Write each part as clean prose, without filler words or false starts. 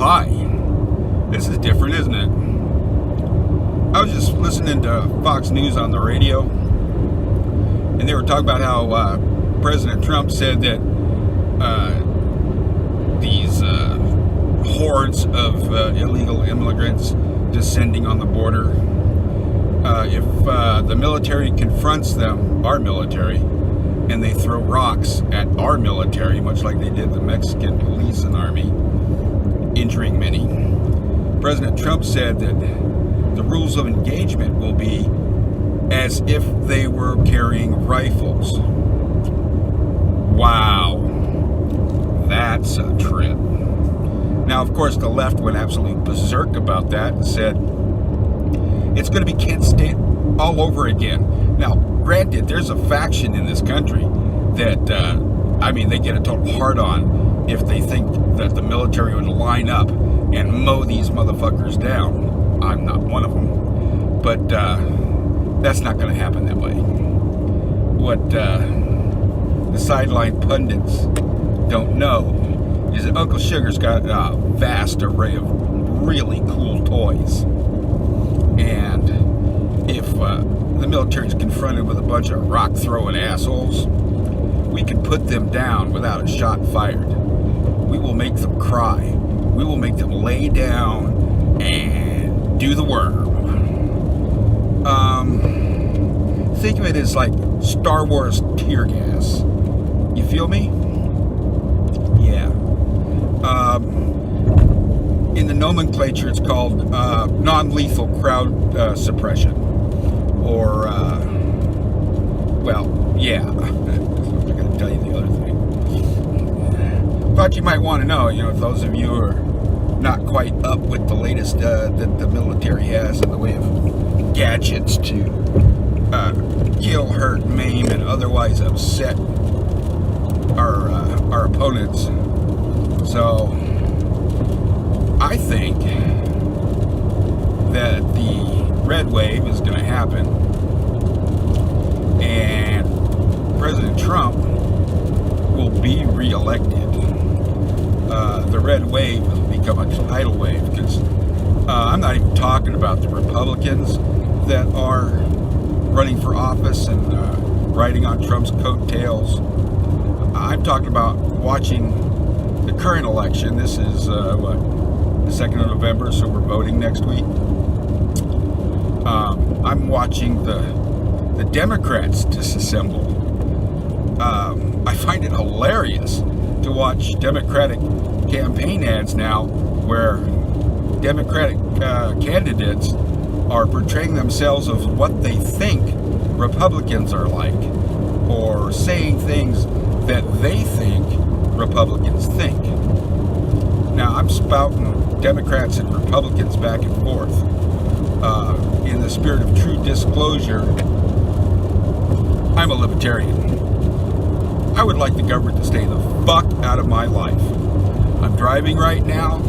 Hi. This is different, isn't it? I was just listening to Fox News on the radio, and they were talking about how President Trump said that these hordes of illegal immigrants descending on the border, if the military confronts them, our military, and they throw rocks at our military, much like they did the Mexican police and army, injuring many, President Trump said that the rules of engagement will be as if they were carrying rifles. Wow. That's a trip. Now, of course, the left went absolutely berserk about that and said it's going to be Kent State all over again. Now, granted, there's a faction in this country that, they get a total hard-on if they think that the military would line up and mow these motherfuckers down. I'm not one of them. But that's not going to happen that way. What the sideline pundits don't know is that Uncle Sugar's got a vast array of really cool toys. And if the military is confronted with a bunch of rock-throwing assholes, we can put them down without a shot fired. We will make them cry. We will make them lay down and do the worm. Think of it as like Star Wars tear gas. You feel me? Yeah. In the nomenclature, it's called non-lethal crowd suppression. Or, yeah. I'm not going to tell you the other thing. Thought you might want to know, those of you who are not quite up with the latest that the military has in the way of gadgets to kill, hurt, maim, and otherwise upset our opponents. So I think that the red wave is going to happen, and President Trump will be reelected. The red wave will become a tidal wave, because I'm not even talking about the Republicans that are running for office and riding on Trump's coattails. I'm talking about watching the current election. This is the 2nd of November, so we're voting next week. I'm watching the Democrats disassemble. I find it hilarious to watch Democratic campaign ads now where Democratic candidates are portraying themselves of what they think Republicans are like, or saying things that they think Republicans think. Now, I'm spouting Democrats and Republicans back and forth. In the spirit of true disclosure, I'm a libertarian. I would like the government to stay the fuck out of my life. I'm driving right now.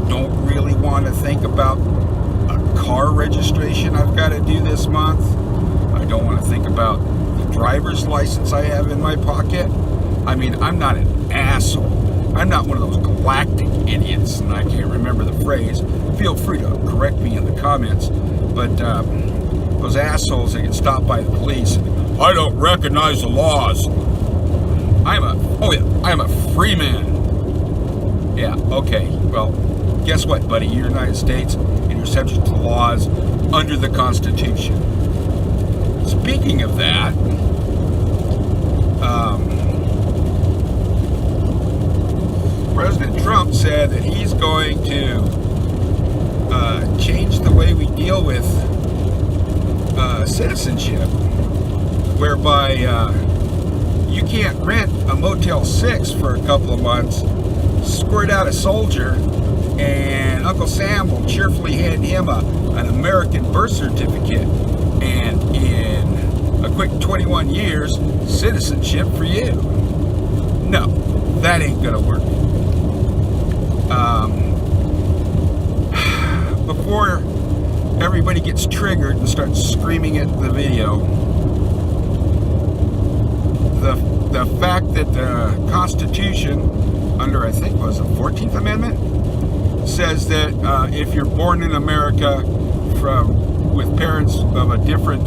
Don't really want to think about a car registration I've got to do this month. I don't want to think about the driver's license I have in my pocket. I'm not an asshole. I'm not one of those galactic idiots, and I can't remember the phrase. Feel free to correct me in the comments. But those assholes that get stopped by the police, I don't recognize the laws. I'm a free man. Yeah, okay. Well, guess what, buddy? You're in the United States, and you're subject to laws under the Constitution. Speaking of that, President Trump said that he's going to change the way we deal with citizenship, whereby you can't rent a Motel 6 for a couple of months, squirt out a soldier, and Uncle Sam will cheerfully hand him an American birth certificate, and in a quick 21 years, citizenship for you. No, that ain't gonna work. Before everybody gets triggered and starts screaming at the video, the fact that the Constitution under, I think, was the 14th Amendment, says that if you're born in America with parents of a different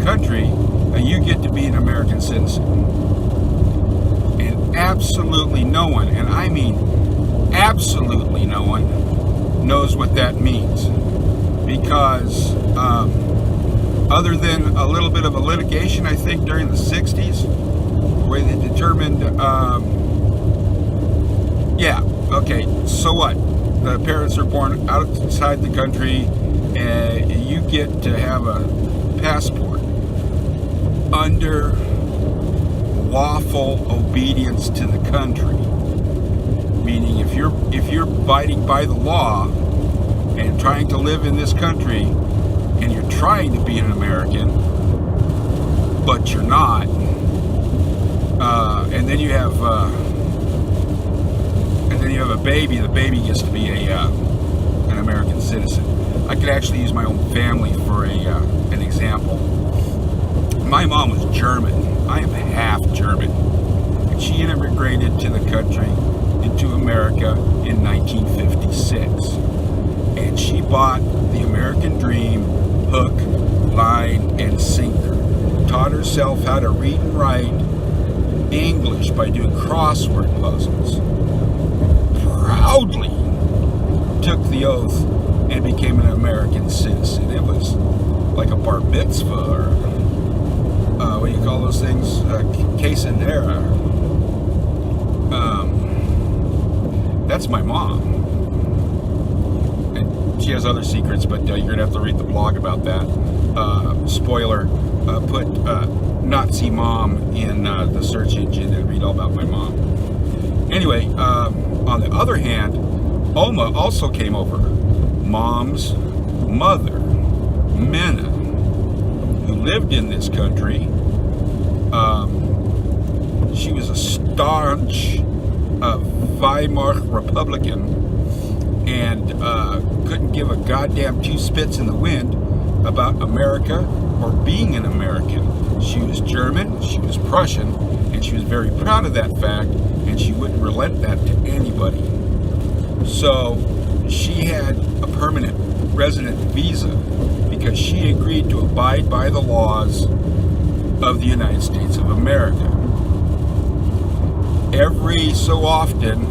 country, you get to be an American citizen. And absolutely no one, and I mean absolutely no one, knows what that means. Because other than a little bit of a litigation, I think, during the 60s, where they determined, so what? The parents are born outside the country, and you get to have a passport under lawful obedience to the country. Meaning, if you're abiding by the law and trying to live in this country, and you're trying to be an American, but you're not, and then you have a baby. The baby gets to be an American citizen. I could actually use my own family for an example. My mom was German. I am half German, and she immigrated to the country, into America, in 1956. And she bought the American dream, hook, line, and sinker. Taught herself how to read and write English by doing crossword puzzles. Proudly took the oath and became an American citizen. It was like a bar mitzvah, or what do you call those things? Quinceañera. That's my mom. And she has other secrets, but you're going to have to read the blog about that. Spoiler, put Nazi mom in the search engine and read all about my mom. Anyway, on the other hand, Oma also came over. Mom's mother, Minna, who lived in this country. She was a staunch Weimar Republican and couldn't give a goddamn two spits in the wind about America or being an American. She was German, she was Prussian, and she was very proud of that fact, and she wouldn't relent that to anybody. So she had a permanent resident visa because she agreed to abide by the laws of the United States of America. Every so often,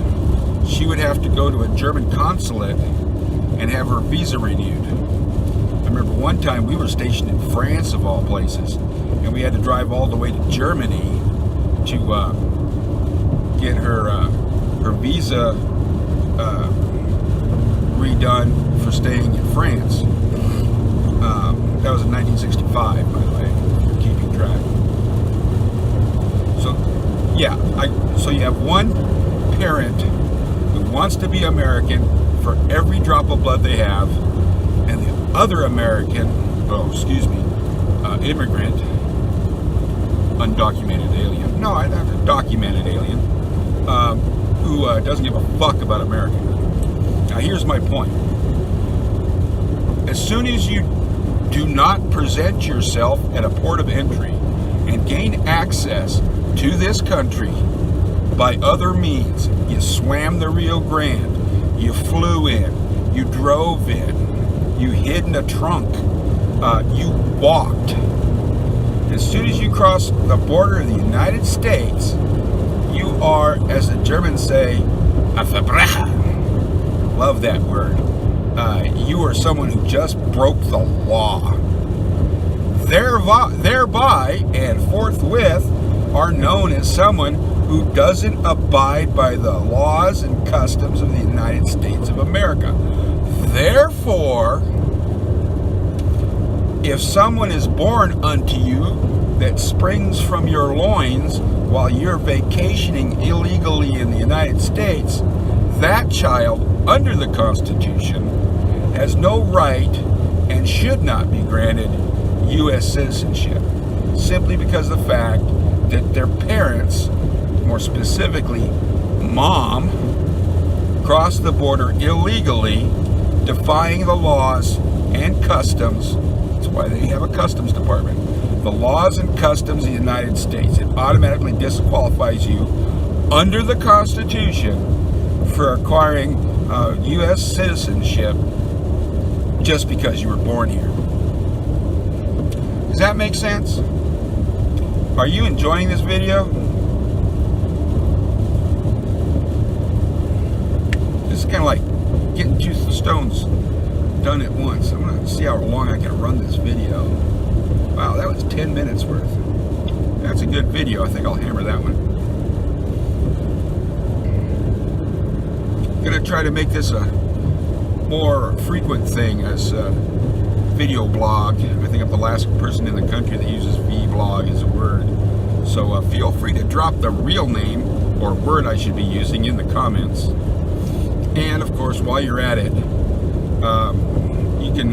she would have to go to a German consulate and have her visa renewed. I remember one time we were stationed in France, of all places, and we had to drive all the way to Germany to get her visa redone for staying in France. That was in 1965, by the way, if you're keeping track. So, yeah, so you have one parent who wants to be American for every drop of blood they have, and the other immigrant, undocumented alien, documented alien, who doesn't give a fuck about America. Now here's my point. As soon as you do not present yourself at a port of entry and gain access to this country by other means, you swam the Rio Grande, you flew in, you drove in, you hid in a trunk, you walked. As soon as you cross the border of the United States, you are, as the Germans say, a Verbrecher. Love that word. You are someone who just broke the law. Thereby and forthwith are known as someone who doesn't abide by the laws and customs of the United States of America. Therefore, if someone is born unto you that springs from your loins while you're vacationing illegally in the United States, that child, under the Constitution, has no right and should not be granted U.S. citizenship, simply because of the fact that their parents, more specifically mom, crossed the border illegally, defying the laws and customs. That's why they have a customs department. The laws and customs of the United States. It automatically disqualifies you under the Constitution for acquiring U.S. citizenship just because you were born here. Does that make sense? Are you enjoying this video? This is kind of like getting two stones done at once. I'm going to see how long I can run this video. Wow, that was 10 minutes worth. That's a good video. I think I'll hammer that one. I'm going to try to make this a more frequent thing as a video blog. I think I'm the last person in the country that uses vlog as a word. So feel free to drop the real name or word I should be using in the comments. And of course, while you're at it, you can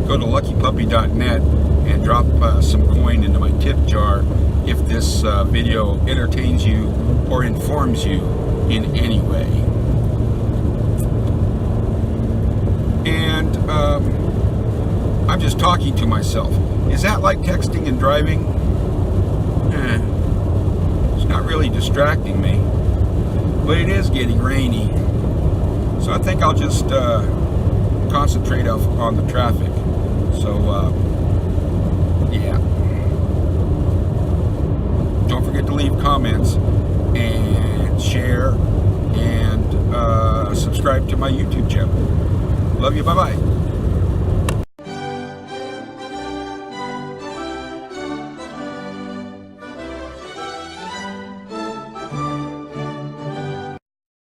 go to luckypuppy.net and drop some coin into my tip jar if this video entertains you or informs you in any way. And I'm just talking to myself. Is that like texting and driving? It's not really distracting me, but it is getting rainy. So I think I'll just concentrate on the traffic. So, yeah. Don't forget to leave comments and share and subscribe to my YouTube channel. Love you. Bye-bye.